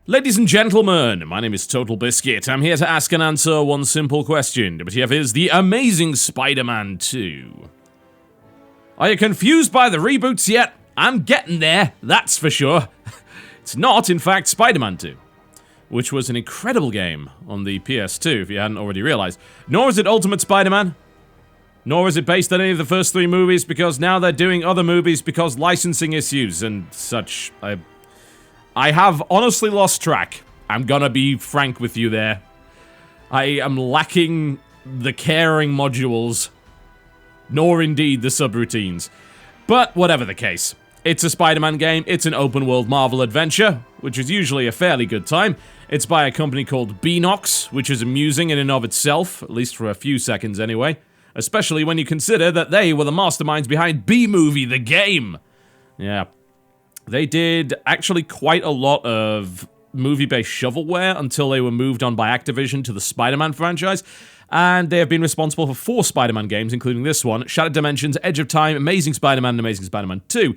Ladies and gentlemen, my name is TotalBiscuit. I'm here to ask and answer one simple question. WTF is The Amazing Spider-Man 2. Are you confused by the reboots yet? I'm getting there, that's for sure. It's not, in fact, Spider-Man 2, which was an incredible game on the PS2, if you hadn't already realized. Nor is it Ultimate Spider-Man, nor is it based on any of the first three movies, because now they're doing other movies because licensing issues and such. I have honestly lost track. I'm gonna be frank with you there. I am lacking the caring modules, nor indeed the subroutines. But whatever the case, it's a Spider-Man game, it's an open-world Marvel adventure, which is usually a fairly good time. It's by a company called Beenox, which is amusing in and of itself, at least for a few seconds anyway. Especially when you consider that they were the masterminds behind B-Movie, the game. Yeah. They did actually quite a lot of movie-based shovelware until they were moved on by Activision to the Spider-Man franchise, and they have been responsible for 4 Spider-Man games, including this one, Shattered Dimensions, Edge of Time, Amazing Spider-Man, and Amazing Spider-Man 2.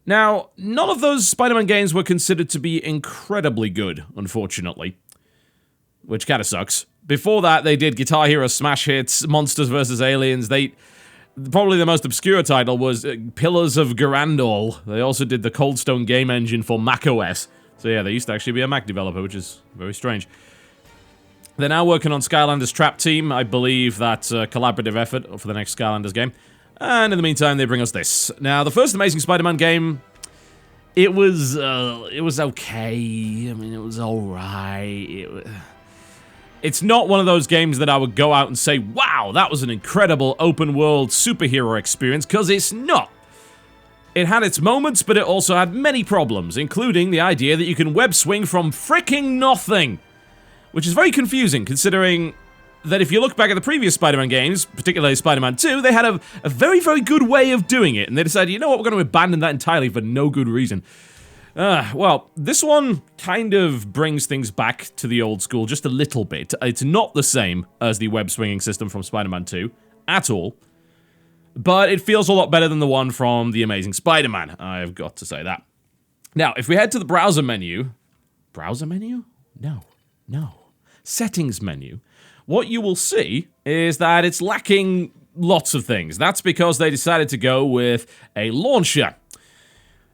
Now, none of those Spider-Man games were considered to be incredibly good, unfortunately, which kinda sucks. Before that, they did Guitar Hero smash hits, Monsters vs. Aliens, probably the most obscure title was Pillars of Garandol. They also did the Cold Stone game engine for macOS. So yeah, they used to actually be a Mac developer, which is very strange. They're now working on Skylanders Trap Team. I believe that's a collaborative effort for the next Skylanders game. And in the meantime, they bring us this. Now, the first Amazing Spider-Man game, it was okay. I mean, it was alright. It's not one of those games that I would go out and say, wow, that was an incredible open-world superhero experience, because it's not. It had its moments, but it also had many problems, including the idea that you can web swing from fricking nothing, which is very confusing, considering that if you look back at the previous Spider-Man games, particularly Spider-Man 2, they had a very, very good way of doing it, and they decided, you know what, we're going to abandon that entirely for no good reason. Well, this one kind of brings things back to the old school just a little bit. It's not the same as the web-swinging system from Spider-Man 2, at all. But it feels a lot better than the one from The Amazing Spider-Man, I've got to say that. Now, if we head to the browser menu... Browser menu? No. Settings menu. What you will see is that it's lacking lots of things. That's because they decided to go with a launcher.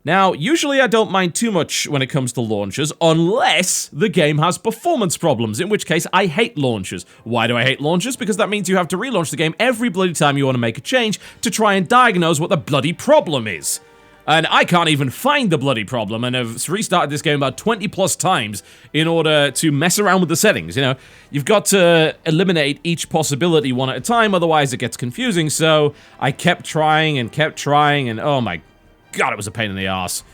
Now, usually I don't mind too much when it comes to launchers, unless the game has performance problems, in which case I hate launchers. Why do I hate launchers? Because that means you have to relaunch the game every bloody time you want to make a change to try and diagnose what the bloody problem is. And I can't even find the bloody problem, and have restarted this game about 20 plus times in order to mess around with the settings, you know? You've got to eliminate each possibility one at a time, otherwise it gets confusing, so I kept trying, and oh my God, it was a pain in the ass.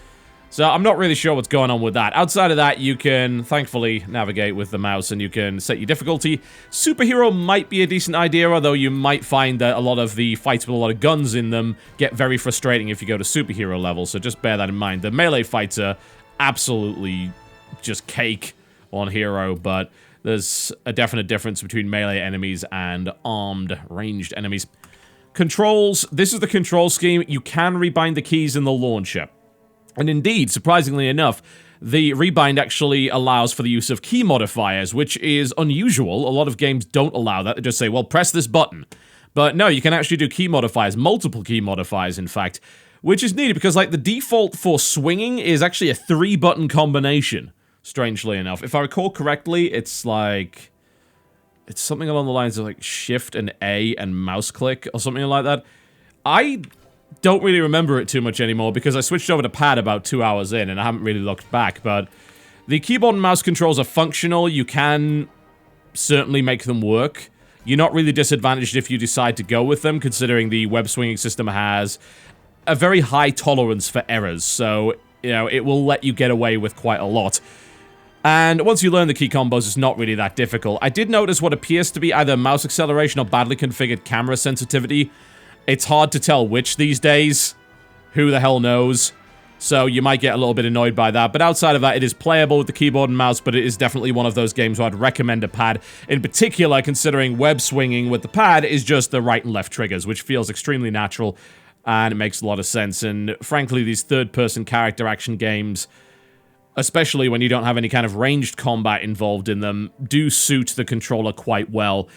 So I'm not really sure what's going on with that. Outside of that, you can thankfully navigate with the mouse and you can set your difficulty. Superhero might be a decent idea, although you might find that a lot of the fights with a lot of guns in them get very frustrating if you go to superhero level, so just bear that in mind. The melee fights are absolutely just cake on hero, but there's a definite difference between melee enemies and armed, ranged enemies. Controls, this is the control scheme. You can rebind the keys in the launcher. And indeed, surprisingly enough, the rebind actually allows for the use of key modifiers, which is unusual. A lot of games don't allow that. They just say, well, press this button. But no, you can actually do key modifiers, multiple key modifiers, in fact, which is neat because, like, the default for swinging is actually a 3-button combination, strangely enough. If I recall correctly, it's like... It's something along the lines of, like, Shift and A and mouse click, or something like that. I don't really remember it too much anymore, because I switched over to pad about 2 hours in, and I haven't really looked back, but... The keyboard and mouse controls are functional. You can certainly make them work. You're not really disadvantaged if you decide to go with them, considering the web-swinging system has a very high tolerance for errors, so, you know, it will let you get away with quite a lot. And once you learn the key combos, it's not really that difficult. I did notice what appears to be either mouse acceleration or badly configured camera sensitivity. It's hard to tell which these days. Who the hell knows? So you might get a little bit annoyed by that. But outside of that, it is playable with the keyboard and mouse, but it is definitely one of those games where I'd recommend a pad. In particular, considering web swinging with the pad is just the right and left triggers, which feels extremely natural, and it makes a lot of sense. And frankly, these third-person character action games... especially when you don't have any kind of ranged combat involved in them, do suit the controller quite well.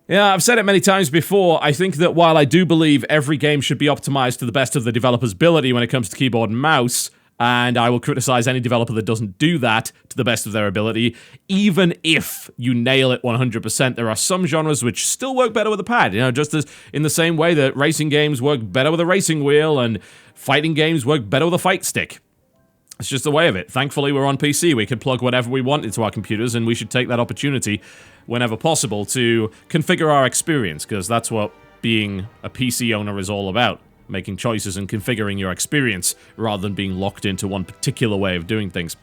Yeah, I've said it many times before, I think that while I do believe every game should be optimized to the best of the developer's ability when it comes to keyboard and mouse, and I will criticize any developer that doesn't do that to the best of their ability, even if you nail it 100%, there are some genres which still work better with a pad, you know, just as in the same way that racing games work better with a racing wheel, and fighting games work better with a fight stick. It's just the way of it. Thankfully, we're on PC. We can plug whatever we want into our computers, and we should take that opportunity whenever possible to configure our experience, because that's what being a PC owner is all about. Making choices and configuring your experience, rather than being locked into one particular way of doing things.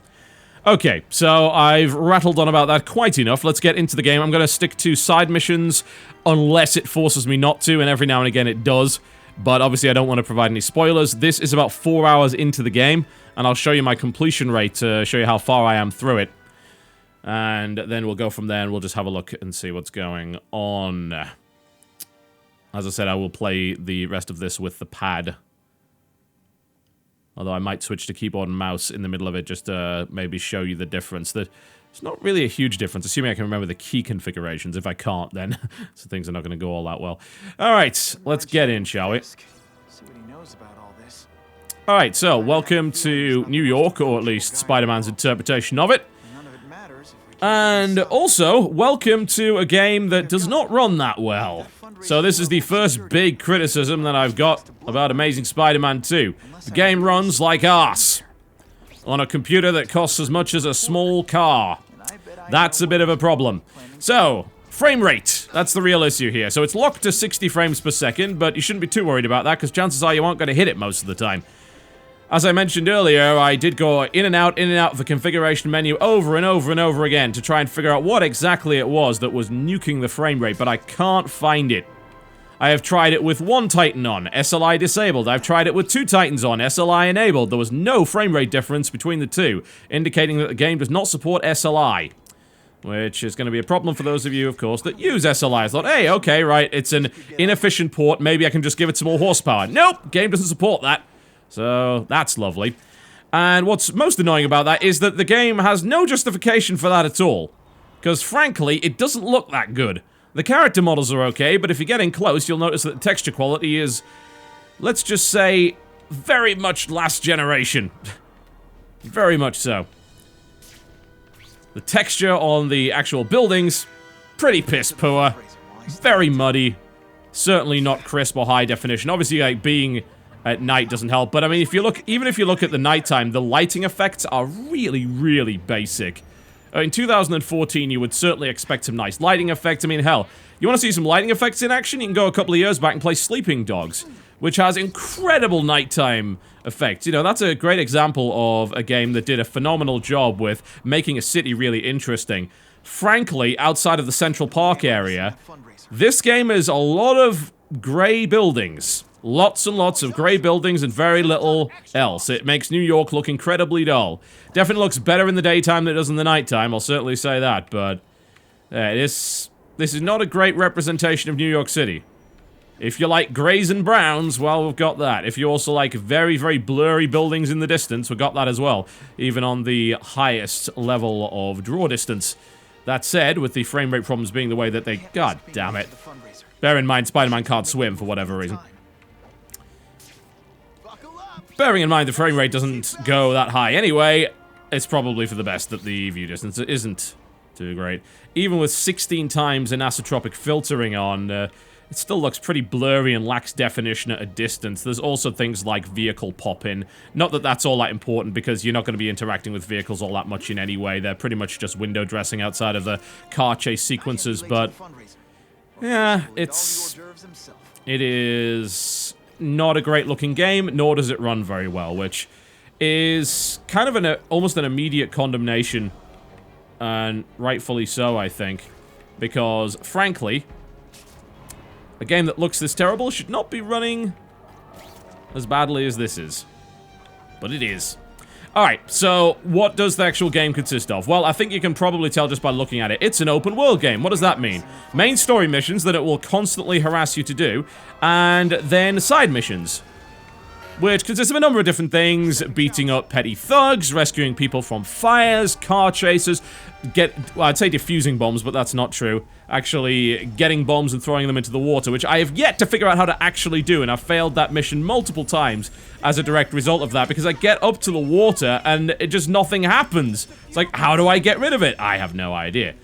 Okay, so I've rattled on about that quite enough. Let's get into the game. I'm going to stick to side missions, unless it forces me not to, and every now and again it does. But obviously I don't want to provide any spoilers. This is about 4 hours into the game, and I'll show you my completion rate to show you how far I am through it. And then we'll go from there and we'll just have a look and see what's going on. As I said, I will play the rest of this with the pad. Although I might switch to keyboard and mouse in the middle of it just to maybe show you the difference. It's not really a huge difference, assuming I can remember the key configurations. If I can't, then so things are not going to go all that well. Alright, let's get in, shall we? Alright, so welcome to New York, or at least Spider-Man's interpretation of it. And also, welcome to a game that does not run that well. So this is the first big criticism that I've got about Amazing Spider-Man 2. The game runs like arse. On a computer that costs as much as a small car. That's a bit of a problem. So, frame rate. That's the real issue here. So it's locked to 60 frames per second, but you shouldn't be too worried about that, because chances are you aren't going to hit it most of the time. As I mentioned earlier, I did go in and out of the configuration menu over and over and over again to try and figure out what exactly it was that was nuking the frame rate, but I can't find it. I have tried it with one Titan on, SLI disabled. I've tried it with 2 Titans on, SLI enabled. There was no frame rate difference between the two, indicating that the game does not support SLI. Which is going to be a problem for those of you, of course, that use SLI. I thought, hey, okay, right, it's an inefficient port, maybe I can just give it some more horsepower. Nope, game doesn't support that. So, that's lovely. And what's most annoying about that is that the game has no justification for that at all. Because, frankly, it doesn't look that good. The character models are okay, but if you get in close, you'll notice that the texture quality is, let's just say, very much last generation. Very much so. The texture on the actual buildings, pretty piss poor. Very muddy. Certainly not crisp or high definition. Obviously, like, being at night doesn't help, but I mean, if you look, even if you look at the nighttime, the lighting effects are really, really basic. In 2014, you would certainly expect some nice lighting effects. I mean, hell, you want to see some lighting effects in action? You can go a couple of years back and play Sleeping Dogs, which has incredible nighttime effects. You know, that's a great example of a game that did a phenomenal job with making a city really interesting. Frankly, outside of the Central Park area, this game is a lot of gray buildings. Lots and lots of grey buildings and very little else. It makes New York look incredibly dull. Definitely looks better in the daytime than it does in the nighttime, I'll certainly say that, but this is not a great representation of New York City. If you like greys and browns, well, we've got that. If you also like very, very blurry buildings in the distance, we've got that as well, even on the highest level of draw distance. That said, with the frame rate problems being the way that they... God damn it. Bear in mind, Spider-Man can't swim for whatever reason. Bearing in mind the frame rate doesn't go that high anyway, it's probably for the best that the view distance isn't too great. Even with 16 times anisotropic filtering on, it still looks pretty blurry and lacks definition at a distance. There's also things like vehicle pop-in. Not that that's all that important, because you're not going to be interacting with vehicles all that much in any way. They're pretty much just window dressing outside of the car chase sequences, but... yeah, it is... not a great looking game, nor does it run very well, which is kind of almost an immediate condemnation, and rightfully so, I think, because, frankly, a game that looks this terrible should not be running as badly as this is. But it is. Alright, so what does the actual game consist of? Well, I think you can probably tell just by looking at it. It's an open world game. What does that mean? Main story missions that it will constantly harass you to do, and then side missions. which consists of a number of different things: beating up petty thugs, rescuing people from fires, car chasers, well, I'd say defusing bombs, but that's not true. Actually getting bombs and throwing them into the water, which I have yet to figure out how to actually do, and I've failed that mission multiple times as a direct result of that, because I get up to the water and it just nothing happens. It's like, how do I get rid of it? I have no idea.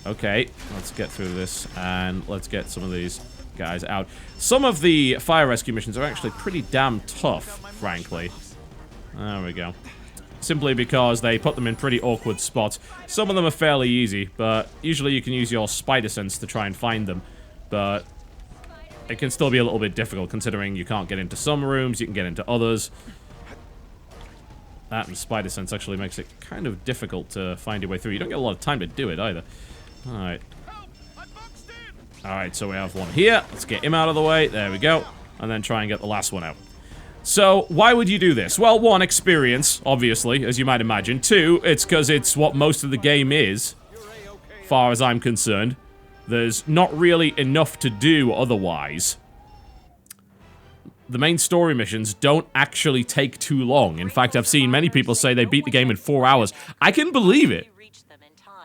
Okay, let's get through this, and let's get some of these guys out. Some of the fire rescue missions are actually pretty damn tough, frankly. There we go. Simply because they put them in pretty awkward spots. Some of them are fairly easy, but usually you can use your spider sense to try and find them. But it can still be a little bit difficult, considering you can't get into some rooms, you can get into others. That and spider sense actually makes it kind of difficult to find your way through. You don't get a lot of time to do it, either. Alright. Alright, so we have one here. Let's get him out of the way. There we go. And then try and get the last one out. So, why would you do this? Well, one, experience, obviously, as you might imagine. Two, it's because it's what most of the game is, far as I'm concerned. There's not really enough to do otherwise. The main story missions don't actually take too long. In fact, I've seen many people say they beat the game in 4 hours. I can believe it.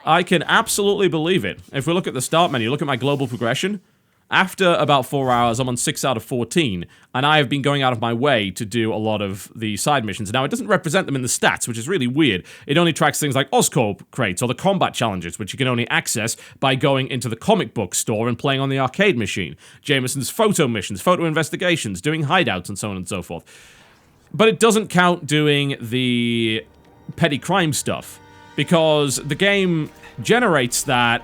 I can absolutely believe it. If we look at the start menu, look at my global progression. After about 4 hours, I'm on 6 out of 14, and I have been going out of my way to do a lot of the side missions. Now, it doesn't represent them in the stats, which is really weird. It only tracks things like Oscorp crates or the combat challenges, which you can only access by going into the comic book store and playing on the arcade machine. Jameson's photo missions, photo investigations, doing hideouts, and so on and so forth. But it doesn't count doing the petty crime stuff, because the game generates that.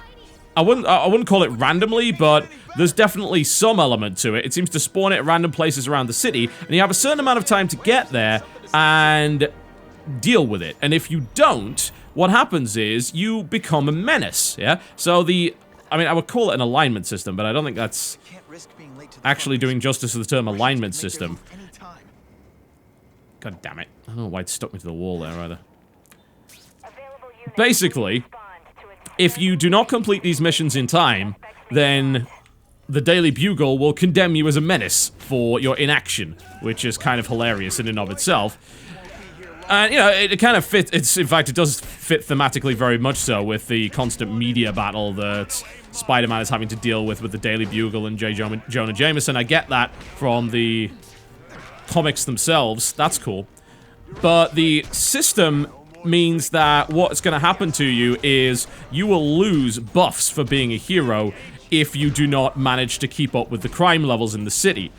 I wouldn't call it randomly, but there's definitely some element to it. It seems to spawn it at random places around the city, and you have a certain amount of time to get there and deal with it. And if you don't, what happens is you become a menace, yeah? So I would call it an alignment system, but I don't think that's actually doing justice to the term alignment system. God damn it. I don't know why it stuck me to the wall there, either. Basically, if you do not complete these missions in time, then the Daily Bugle will condemn you as a menace for your inaction, which is kind of hilarious in and of itself. And, you know, it kind of fits, in fact, it does fit thematically very much so with the constant media battle that Spider-Man is having to deal with the Daily Bugle and J. Jonah Jameson. I get that from the comics themselves. That's cool. But the system means that what's going to happen to you is you will lose buffs for being a hero if you do not manage to keep up with the crime levels in the city.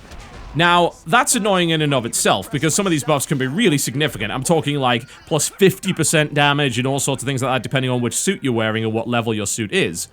Now, that's annoying in and of itself, because some of these buffs can be really significant. I'm talking like plus 50% damage and all sorts of things like that, depending on which suit you're wearing or what level your suit is.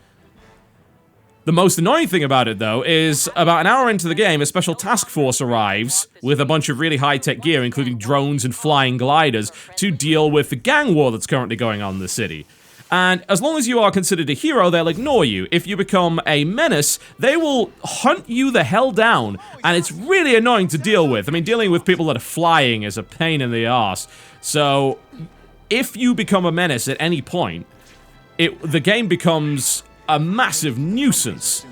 The most annoying thing about it, though, is about an hour into the game, a special task force arrives with a bunch of really high-tech gear, including drones and flying gliders, to deal with the gang war that's currently going on in the city. And as long as you are considered a hero, they'll ignore you. If you become a menace, they will hunt you the hell down, and it's really annoying to deal with. I mean, dealing with people that are flying is a pain in the arse. So, if you become a menace at any point, the game becomes a massive nuisance,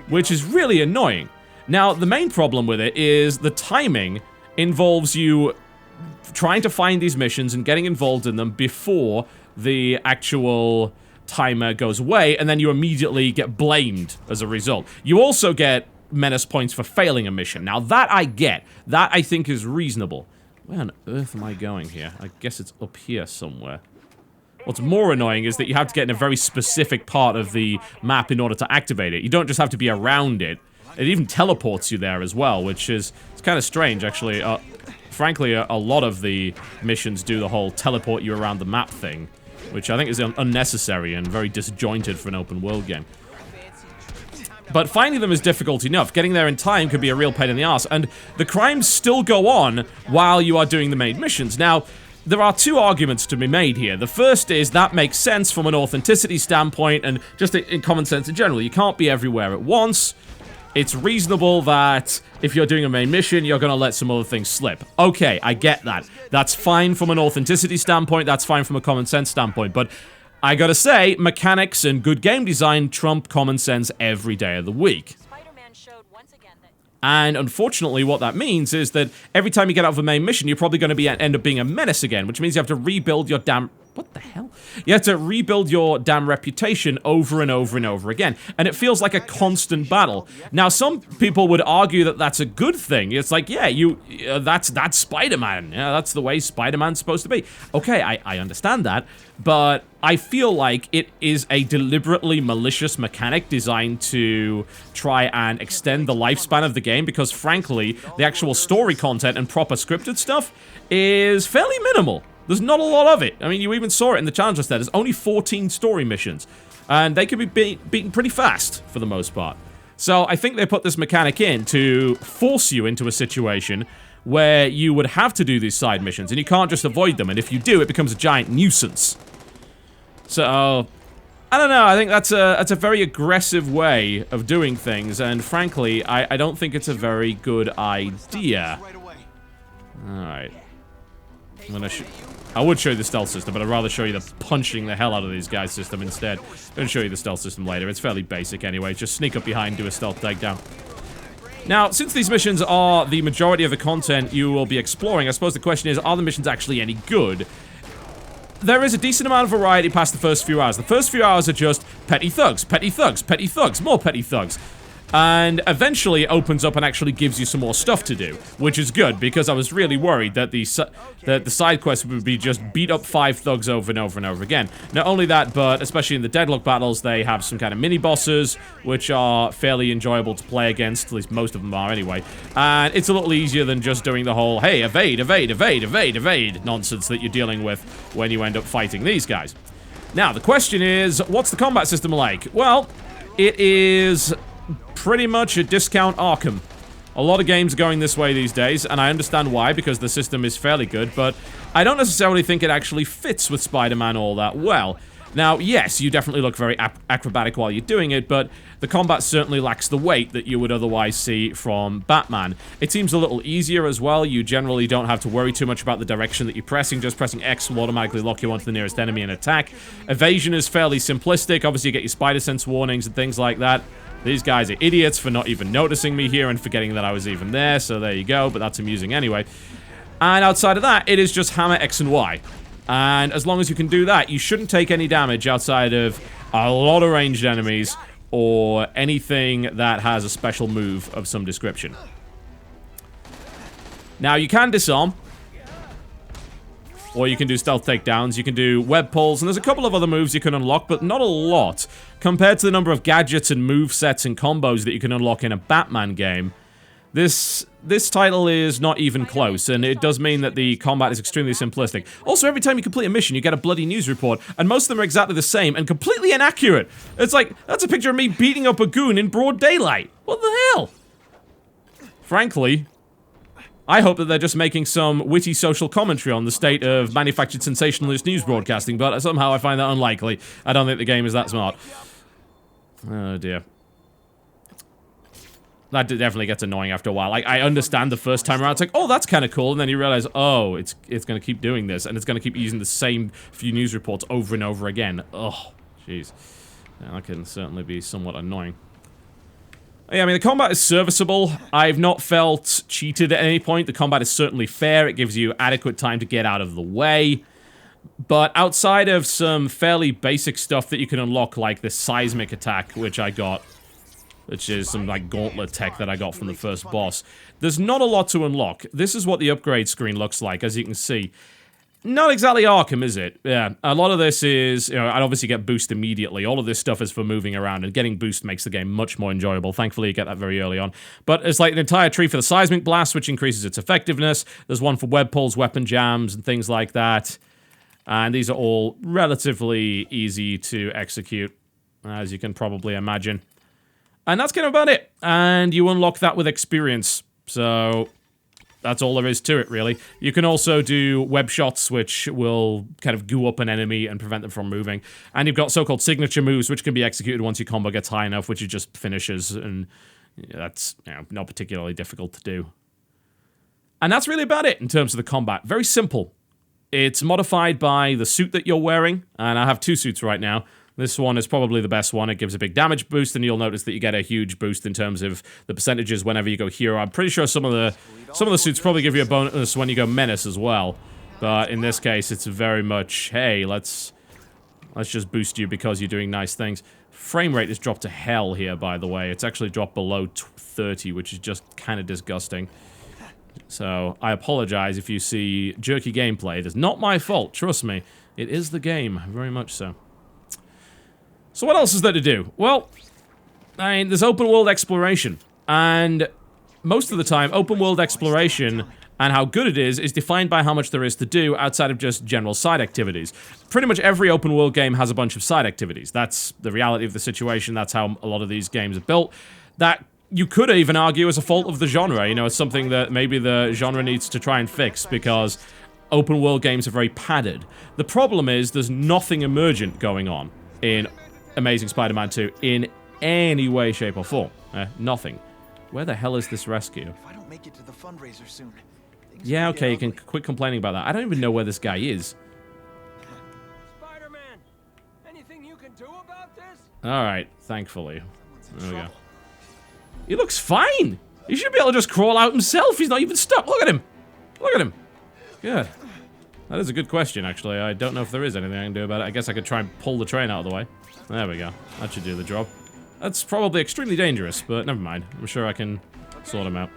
which is really annoying. Now, the main problem with it is the timing involves you trying to find these missions and getting involved in them before the actual timer goes away, and then you immediately get blamed as a result. You also get menace points for failing a mission. Now, that I get. That I think is reasonable. Where on earth am I going here? I guess it's up here somewhere. What's more annoying is that you have to get in a very specific part of the map in order to activate it. You don't just have to be around it. It even teleports you there as well, which is it's kind of strange, actually. Frankly, a lot of the missions do the whole teleport you around the map thing, which I think is unnecessary and very disjointed for an open world game. But finding them is difficult enough. Getting there in time could be a real pain in the ass, and the crimes still go on while you are doing the main missions. Now, there are two arguments to be made here. The first is that makes sense from an authenticity standpoint and just in common sense in general. You can't be everywhere at once. It's reasonable that if you're doing a main mission, you're going to let some other things slip. Okay, I get that. That's fine from an authenticity standpoint. That's fine from a common sense standpoint. But I gotta say, mechanics and good game design trump common sense every day of the week. And unfortunately, what that means is that every time you get out of a main mission, you're probably going to end up being a menace again, which means you have to rebuild your damn... What the hell? You have to rebuild your damn reputation over and over and over again. And it feels like a constant battle. Now, some people would argue that that's a good thing. It's like, yeah, that's Spider-Man. Yeah, that's the way Spider-Man's supposed to be. Okay, I understand that. But I feel like it is a deliberately malicious mechanic designed to try and extend the lifespan of the game because, frankly, the actual story content and proper scripted stuff is fairly minimal. There's not a lot of it. I mean, you even saw it in the challenge list there. There's only 14 story missions. And they can be beaten pretty fast, for the most part. So I think they put this mechanic in to force you into a situation where you would have to do these side missions, and you can't just avoid them. And if you do, it becomes a giant nuisance. So, I don't know. I think that's a very aggressive way of doing things. And frankly, I don't think it's a very good idea. Alright. I would show you the stealth system, but I'd rather show you the punching the hell out of these guys system instead. I'm going to show you the stealth system later. It's fairly basic anyway. Just sneak up behind, do a stealth takedown. Now, since these missions are the majority of the content you will be exploring, I suppose the question is, are the missions actually any good? There is a decent amount of variety past the first few hours. The first few hours are just petty thugs, petty thugs, petty thugs, more petty thugs. And eventually it opens up and actually gives you some more stuff to do, which is good, because I was really worried that the side quest would be just beat up 5 thugs over and over and over again. Not only that, but especially in the deadlock battles, they have some kind of mini-bosses, which are fairly enjoyable to play against, at least most of them are anyway. And it's a little easier than just doing the whole, hey, evade, evade, evade, evade, evade nonsense that you're dealing with when you end up fighting these guys. Now, the question is, what's the combat system like? Well, it is pretty much a discount Arkham. A lot of games are going this way these days, and I understand why, because the system is fairly good, but I don't necessarily think it actually fits with Spider-Man all that well. Now, yes, you definitely look very acrobatic while you're doing it, but the combat certainly lacks the weight that you would otherwise see from Batman. It seems a little easier as well. You generally don't have to worry too much about the direction that you're pressing. Just pressing X will automatically lock you onto the nearest enemy and attack. Evasion is fairly simplistic. Obviously, you get your spider sense warnings and things like that. These guys are idiots for not even noticing me here and forgetting that I was even there, so there you go, but that's amusing anyway. And outside of that, it is just hammer X and Y. And as long as you can do that, you shouldn't take any damage outside of a lot of ranged enemies or anything that has a special move of some description. Now, you can disarm, or you can do stealth takedowns, you can do web pulls, and there's a couple of other moves you can unlock, but not a lot. Compared to the number of gadgets and movesets and combos that you can unlock in a Batman game, this title is not even close, and it does mean that the combat is extremely simplistic. Also, every time you complete a mission, you get a bloody news report, and most of them are exactly the same and completely inaccurate. It's like, that's a picture of me beating up a goon in broad daylight. What the hell? Frankly, I hope that they're just making some witty social commentary on the state of manufactured sensationalist news broadcasting, but somehow I find that unlikely. I don't think the game is that smart. Oh dear. That definitely gets annoying after a while. Like, I understand the first time around, it's like, oh, that's kind of cool, and then you realize, oh, it's going to keep doing this, and it's going to keep using the same few news reports over and over again. Oh, jeez. Yeah, that can certainly be somewhat annoying. Yeah, I mean, the combat is serviceable. I've not felt cheated at any point. The combat is certainly fair. It gives you adequate time to get out of the way. But outside of some fairly basic stuff that you can unlock, like this seismic attack, which I got, which is some, like, gauntlet tech that I got from the first boss, there's not a lot to unlock. This is what the upgrade screen looks like, as you can see. Not exactly Arkham, is it? Yeah, a lot of this is, you know, I'd obviously get boost immediately. All of this stuff is for moving around, and getting boost makes the game much more enjoyable. Thankfully, you get that very early on. But it's like an entire tree for the seismic blast, which increases its effectiveness. There's one for web pulls, weapon jams, and things like that. And these are all relatively easy to execute, as you can probably imagine. And that's kind of about it. And you unlock that with experience. So that's all there is to it, really. You can also do web shots, which will kind of goo up an enemy and prevent them from moving. And you've got so-called signature moves, which can be executed once your combo gets high enough, which is just finishes. And that's, you know, not particularly difficult to do. And that's really about it in terms of the combat. Very simple. It's modified by the suit that you're wearing. And I have 2 suits right now. This one is probably the best one. It gives a big damage boost, and you'll notice that you get a huge boost in terms of the percentages whenever you go hero. I'm pretty sure some of the suits probably give you a bonus when you go menace as well. But in this case, it's very much, hey, let's just boost you because you're doing nice things. Frame rate is dropped to hell here, by the way. It's actually dropped below 30, which is just kind of disgusting. So, I apologize if you see jerky gameplay. It is not my fault, trust me. It is the game, very much so. So what else is there to do? Well, I mean, there's open world exploration. And most of the time, open world exploration and how good it is defined by how much there is to do outside of just general side activities. Pretty much every open world game has a bunch of side activities. That's the reality of the situation. That's how a lot of these games are built. That you could even argue is a fault of the genre. You know, it's something that maybe the genre needs to try and fix because open world games are very padded. The problem is there's nothing emergent going on in Amazing Spider-Man 2 in any way, shape, or form. Nothing. Where the hell is this rescue? If I don't make it to the fundraiser soon, yeah, okay, you can quit complaining about that. I don't even know where this guy is. Spider-Man, anything you can do about this? Alright, thankfully. There we go. He looks fine! He should be able to just crawl out himself. He's not even stuck. Look at him! Look at him! Good. That is a good question, actually. I don't know if there is anything I can do about it. I guess I could try and pull the train out of the way. There we go. That should do the job. That's probably extremely dangerous, but never mind. I'm sure I can sort him out.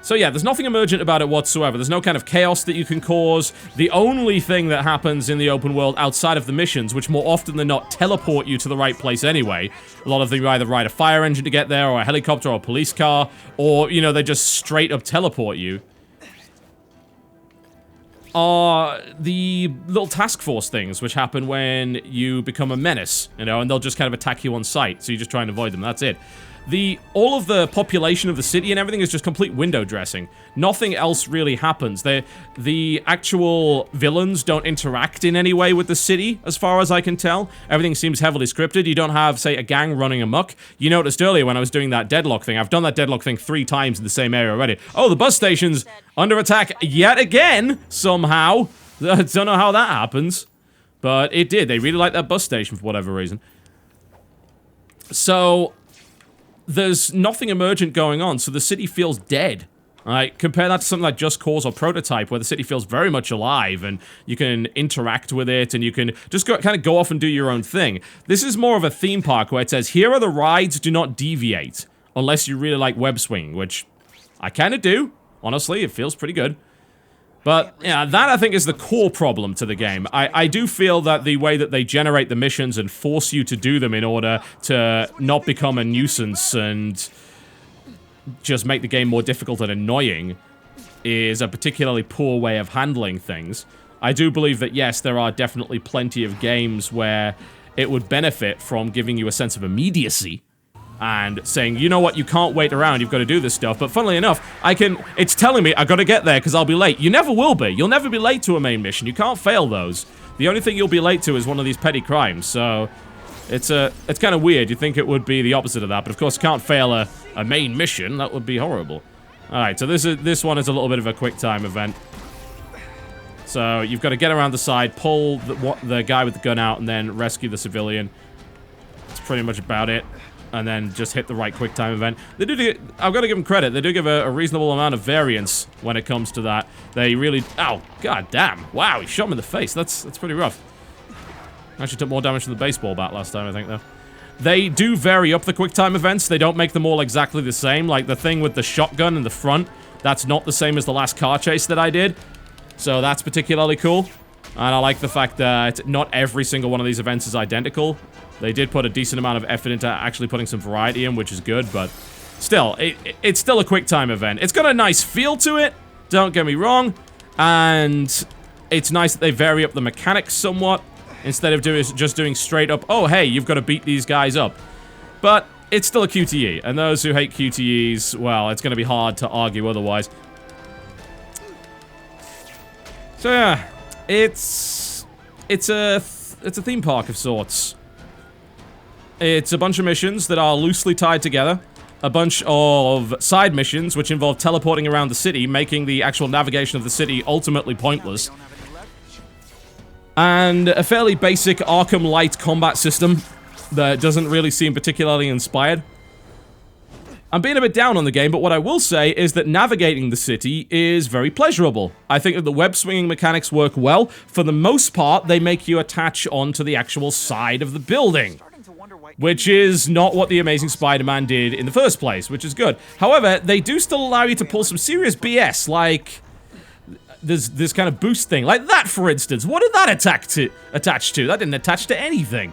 So yeah, there's nothing emergent about it whatsoever. There's no kind of chaos that you can cause. The only thing that happens in the open world outside of the missions, which more often than not teleport you to the right place anyway. A lot of them you either ride a fire engine to get there, or a helicopter, or a police car, or, you know, they just straight up teleport you. Are the little task force things, which happen when you become a menace, you know, and they'll just kind of attack you on sight, so you just try and avoid them, that's it. All of the population of the city and everything is just complete window dressing. Nothing else really happens. The actual villains don't interact in any way with the city, as far as I can tell. Everything seems heavily scripted. You don't have, say, a gang running amok. You noticed earlier when I was doing that deadlock thing, I've done that deadlock thing 3 times in the same area already. Oh, the bus station's under attack yet again, somehow. I don't know how that happens, but it did. They really like that bus station for whatever reason. So there's nothing emergent going on, so the city feels dead. Alright, compare that to something like Just Cause or Prototype, where the city feels very much alive, and you can interact with it, and you can just kind of go off and do your own thing. This is more of a theme park where it says, here are the rides, do not deviate, unless you really like web swinging, which I kind of do. Honestly, it feels pretty good. But, yeah, that I think is the core problem to the game. I do feel that the way that they generate the missions and force you to do them in order to not become a nuisance and just make the game more difficult and annoying is a particularly poor way of handling things. I do believe that, yes, there are definitely plenty of games where it would benefit from giving you a sense of immediacy and saying, you know what, you can't wait around, you've got to do this stuff. But funnily enough, it's telling me I've got to get there because I'll be late. You never will be. You'll never be late to a main mission. You can't fail those. The only thing you'll be late to is one of these petty crimes. So it's kind of weird. You'd think it would be the opposite of that. But of course, you can't fail a main mission. That would be horrible. Alright, so this one is a little bit of a quick time event. So you've got to get around the side, pull the guy with the gun out, and then rescue the civilian. That's pretty much about it. And then just hit the right quick time event. They do, I've got to give them credit, they do give a reasonable amount of variance when it comes to that. They really, oh, god damn. Wow, he shot him in the face. That's pretty rough. Actually took more damage than the baseball bat last time, I think, though. They do vary up the quick time events. They don't make them all exactly the same. Like the thing with the shotgun in the front, that's not the same as the last car chase that I did. So that's particularly cool. And I like the fact that not every single one of these events is identical. They did put a decent amount of effort into actually putting some variety in, which is good, but still, it's still a quick time event. It's got a nice feel to it, don't get me wrong, and it's nice that they vary up the mechanics somewhat, instead of just doing straight up, oh hey, you've got to beat these guys up. But it's still a QTE, and those who hate QTEs, well, it's going to be hard to argue otherwise. So yeah, it's a theme park of sorts. It's a bunch of missions that are loosely tied together. A bunch of side missions, which involve teleporting around the city, making the actual navigation of the city ultimately pointless. and a fairly basic Arkham Light combat system that doesn't really seem particularly inspired. I'm being a bit down on the game, but what I will say is that navigating the city is very pleasurable. I think that the web swinging mechanics work well. For the most part, they make you attach onto the actual side of the building, which is not what the Amazing Spider-Man did in the first place, which is good. However, they do still allow you to pull some serious BS, like there's this kind of boost thing. Like that, for instance. What did that attach to? That didn't attach to anything.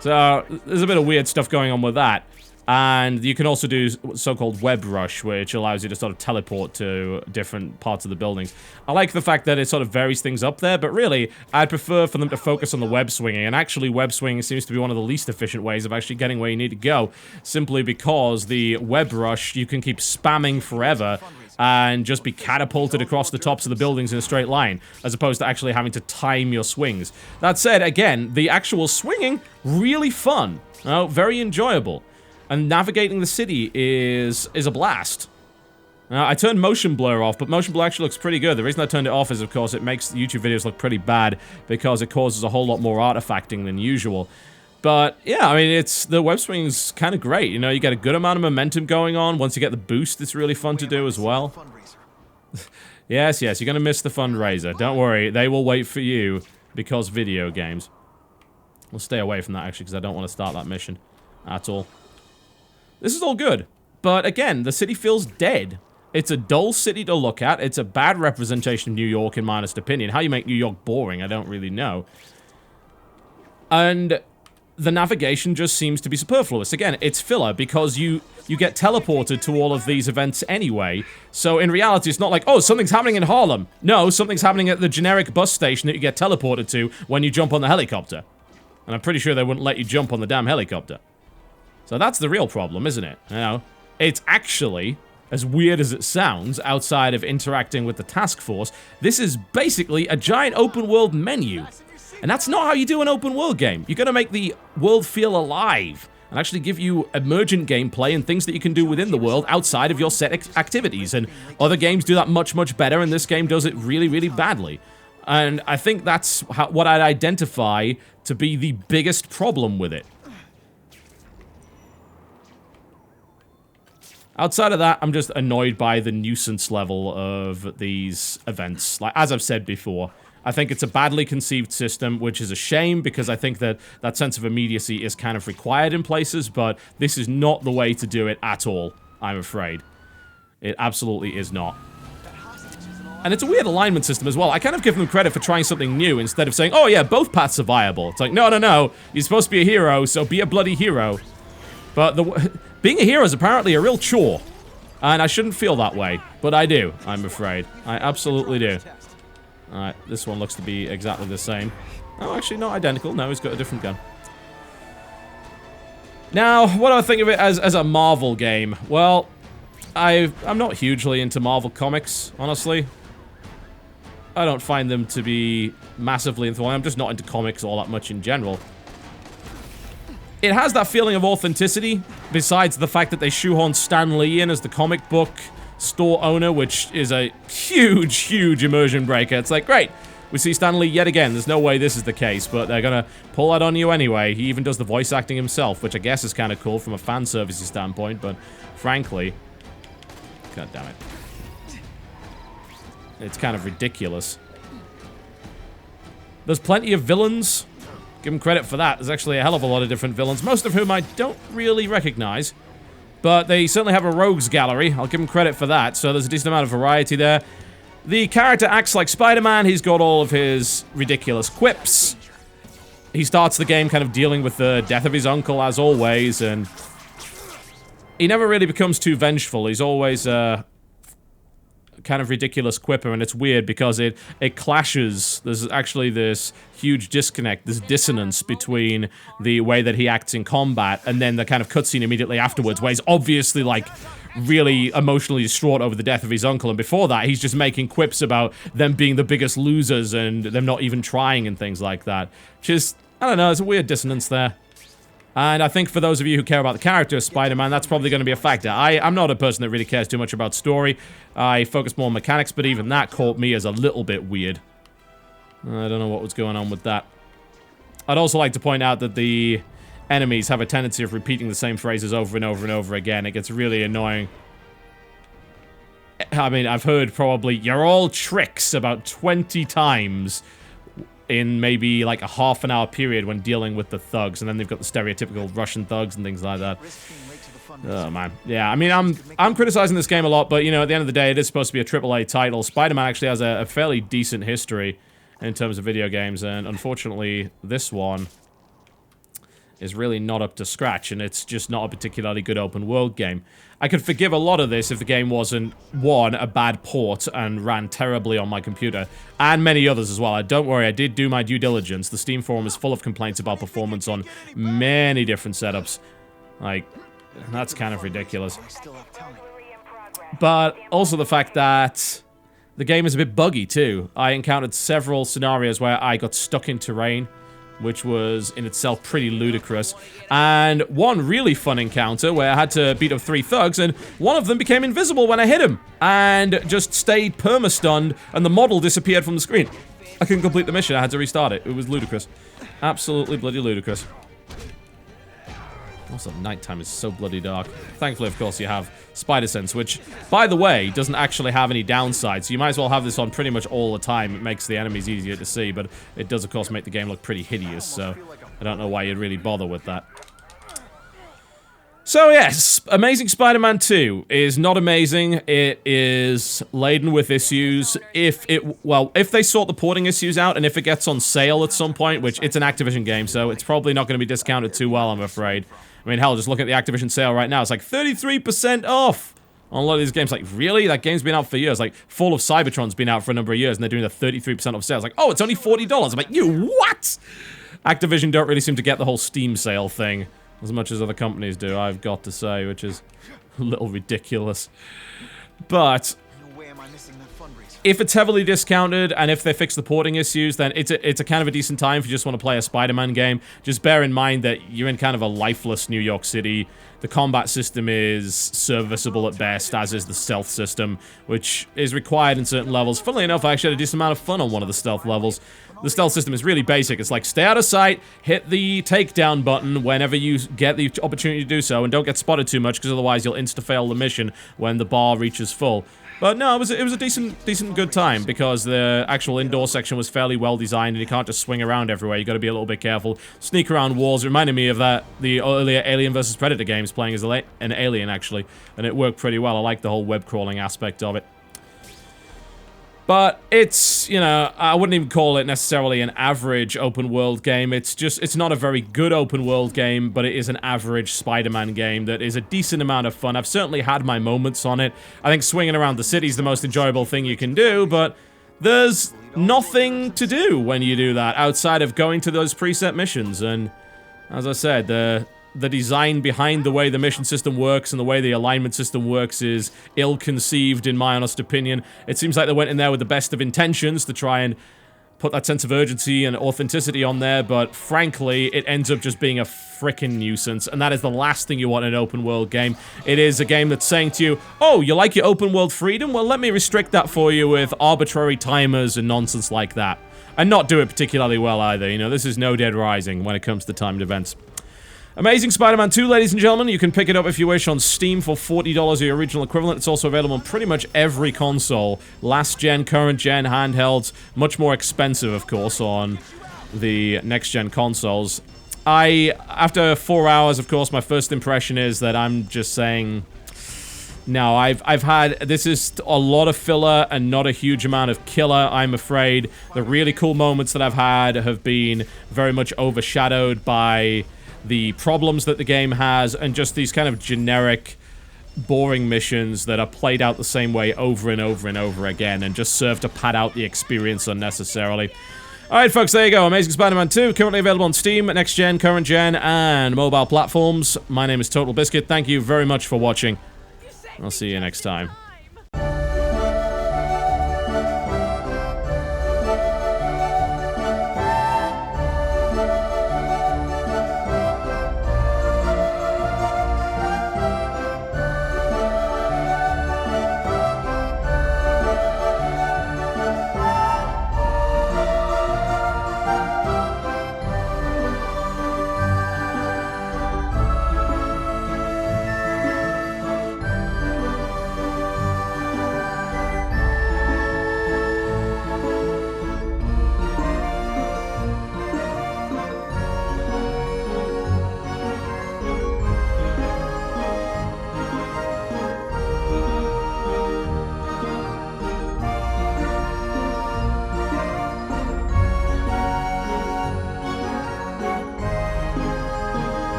So, there's a bit of weird stuff going on with that. And you can also do so-called web rush, which allows you to sort of teleport to different parts of the buildings. I like the fact that it sort of varies things up there, but really, I'd prefer for them to focus on the web swinging. And actually, web swinging seems to be one of the least efficient ways of actually getting where you need to go, simply because the web rush, you can keep spamming forever and just be catapulted across the tops of the buildings in a straight line, as opposed to actually having to time your swings. That said, again, the actual swinging, really fun. Very enjoyable. And navigating the city is a blast. I turned motion blur off, but motion blur actually looks pretty good. The reason I turned it off is, of course, it makes the YouTube videos look pretty bad because it causes a whole lot more artifacting than usual. But, yeah, I mean, the web swing's kind of great. You know, you get a good amount of momentum going on. Once you get the boost, it's really fun to do as well. Yes, you're gonna miss the fundraiser. Don't worry, they will wait for you because video games. We'll stay away from that, actually, because I don't want to start that mission at all. This is all good, but again, the city feels dead. It's a dull city to look at. It's a bad representation of New York, in my honest opinion. How you make New York boring, I don't really know. And the navigation just seems to be superfluous. Again, it's filler because you get teleported to all of these events anyway. So in reality, it's not like, oh, something's happening in Harlem. No, something's happening at the generic bus station that you get teleported to when you jump on the helicopter. And I'm pretty sure they wouldn't let you jump on the damn helicopter. So that's the real problem, isn't it? You know, it's actually, as weird as it sounds, outside of interacting with the task force, this is basically a giant open world menu. And that's not how you do an open world game. You gotta make the world feel alive and actually give you emergent gameplay and things that you can do within the world outside of your set activities. And other games do that much, much better, and this game does it really, really badly. And I think that's what I'd identify to be the biggest problem with it. Outside of that, I'm just annoyed by the nuisance level of these events. Like, as I've said before, I think it's a badly conceived system, which is a shame because I think that that sense of immediacy is kind of required in places, but this is not the way to do it at all, I'm afraid. It absolutely is not. And it's a weird alignment system as well. I kind of give them credit for trying something new instead of saying, oh yeah, both paths are viable. It's like, no, you're supposed to be a hero, so be a bloody hero. But being a hero is apparently a real chore. And I shouldn't feel that way. But I do, I'm afraid. I absolutely do. Alright, this one looks to be exactly the same. Oh, actually, not identical. No, he's got a different gun. Now, what do I think of it as a Marvel game? Well, I'm not hugely into Marvel comics, honestly. I don't find them to be massively enthralling. I'm just not into comics all that much in general. It has that feeling of authenticity, besides the fact that they shoehorned Stan Lee in as the comic book store owner, which is a huge, huge immersion breaker. It's like, great, we see Stan Lee yet again. There's no way this is the case, but they're gonna pull that on you anyway. He even does the voice acting himself, which I guess is kind of cool from a fan service standpoint, but frankly, god damn it. It's kind of ridiculous. There's plenty of villains. Give them credit for that. There's actually a hell of a lot of different villains, most of whom I don't really recognize. But they certainly have a rogues gallery. I'll give them credit for that. So there's a decent amount of variety there. The character acts like Spider-Man. He's got all of his ridiculous quips. He starts the game kind of dealing with the death of his uncle, as always, and he never really becomes too vengeful. He's always kind of ridiculous quipper, and it's weird because it clashes. There's actually this huge disconnect, this dissonance between the way that he acts in combat and then the kind of cutscene immediately afterwards where he's obviously like really emotionally distraught over the death of his uncle, and before that he's just making quips about them being the biggest losers and them not even trying and things like that. Just, I don't know, there's a weird dissonance there. And I think for those of you who care about the character of Spider-Man, that's probably going to be a factor. I'm not a person that really cares too much about story. I focus more on mechanics, but even that caught me as a little bit weird. I don't know what was going on with that. I'd also like to point out that the enemies have a tendency of repeating the same phrases over and over and over again. It gets really annoying. I mean, I've heard probably, "You're all tricks," about 20 times in maybe like a half-an-hour period when dealing with the thugs. And then they've got the stereotypical Russian thugs and things like that. Oh, man. Yeah, I mean, I'm criticizing this game a lot, but, you know, at the end of the day, it is supposed to be a AAA title. Spider-Man actually has a fairly decent history in terms of video games, and unfortunately, this one is really not up to scratch, and it's just not a particularly good open-world game. I could forgive a lot of this if the game wasn't, one, a bad port and ran terribly on my computer, and many others as well. Don't worry, I did do my due diligence. The Steam forum is full of complaints about performance on many different setups. Like, that's kind of ridiculous. But also the fact that the game is a bit buggy, too. I encountered several scenarios where I got stuck in terrain, which was in itself pretty ludicrous. And one really fun encounter where I had to beat up 3 thugs, and one of them became invisible when I hit him, and just stayed perma-stunned, and the model disappeared from the screen. I couldn't complete the mission, I had to restart it. It was ludicrous. Absolutely bloody ludicrous. Also, nighttime is so bloody dark. Thankfully, of course, you have Spider Sense, which, by the way, doesn't actually have any downsides. So you might as well have this on pretty much all the time. It makes the enemies easier to see, but it does, of course, make the game look pretty hideous, so I don't know why you'd really bother with that. So, yes, Amazing Spider-Man 2 is not amazing. It is laden with issues. If they sort the porting issues out, and if it gets on sale at some point, which it's an Activision game, so it's probably not going to be discounted too well, I'm afraid. I mean, hell, just look at the Activision sale right now. It's like 33% off on a lot of these games. Like, really? That game's been out for years. Like, Fall of Cybertron's been out for a number of years, and they're doing a 33% off sale. It's like, oh, it's only $40. I'm like, you what? Activision don't really seem to get the whole Steam sale thing as much as other companies do, I've got to say, which is a little ridiculous. But if it's heavily discounted, and if they fix the porting issues, then it's a kind of a decent time if you just want to play a Spider-Man game. Just bear in mind that you're in kind of a lifeless New York City. The combat system is serviceable at best, as is the stealth system, which is required in certain levels. Funnily enough, I actually had a decent amount of fun on one of the stealth levels. The stealth system is really basic. It's like, stay out of sight, hit the takedown button whenever you get the opportunity to do so, and don't get spotted too much, because otherwise you'll insta-fail the mission when the bar reaches full. But no, it was a decent good time, because the actual indoor section was fairly well designed, and you can't just swing around everywhere. You got to be a little bit careful. Sneak around walls. It reminded me of the earlier Alien vs Predator games, playing as an alien, actually, and it worked pretty well. I like the whole web crawling aspect of it. But it's, you know, I wouldn't even call it necessarily an average open world game. It's not a very good open world game, but it is an average Spider-Man game that is a decent amount of fun. I've certainly had my moments on it. I think swinging around the city is the most enjoyable thing you can do, but there's nothing to do when you do that outside of going to those preset missions. And as I said, the design behind the way the mission system works and the way the alignment system works is ill-conceived, in my honest opinion. It seems like they went in there with the best of intentions to try and put that sense of urgency and authenticity on there, but frankly, it ends up just being a frickin' nuisance, and that is the last thing you want in an open-world game. It is a game that's saying to you, oh, you like your open-world freedom? Well, let me restrict that for you with arbitrary timers and nonsense like that. And not do it particularly well either, you know, this is no Dead Rising when it comes to timed events. Amazing Spider-Man 2, ladies and gentlemen. You can pick it up if you wish on Steam for $40, your original equivalent. It's also available on pretty much every console. Last gen, current gen, handhelds. Much more expensive, of course, on the next gen consoles. After 4 hours, of course, my first impression is that I'm just saying, no, I've had, this is a lot of filler and not a huge amount of killer, I'm afraid. The really cool moments that I've had have been very much overshadowed by the problems that the game has, and just these kind of generic, boring missions that are played out the same way over and over and over again, and just serve to pad out the experience unnecessarily. Alright folks, there you go. Amazing Spider-Man 2, currently available on Steam, next gen, current gen, and mobile platforms. My name is TotalBiscuit. Thank you very much for watching. I'll see you next time.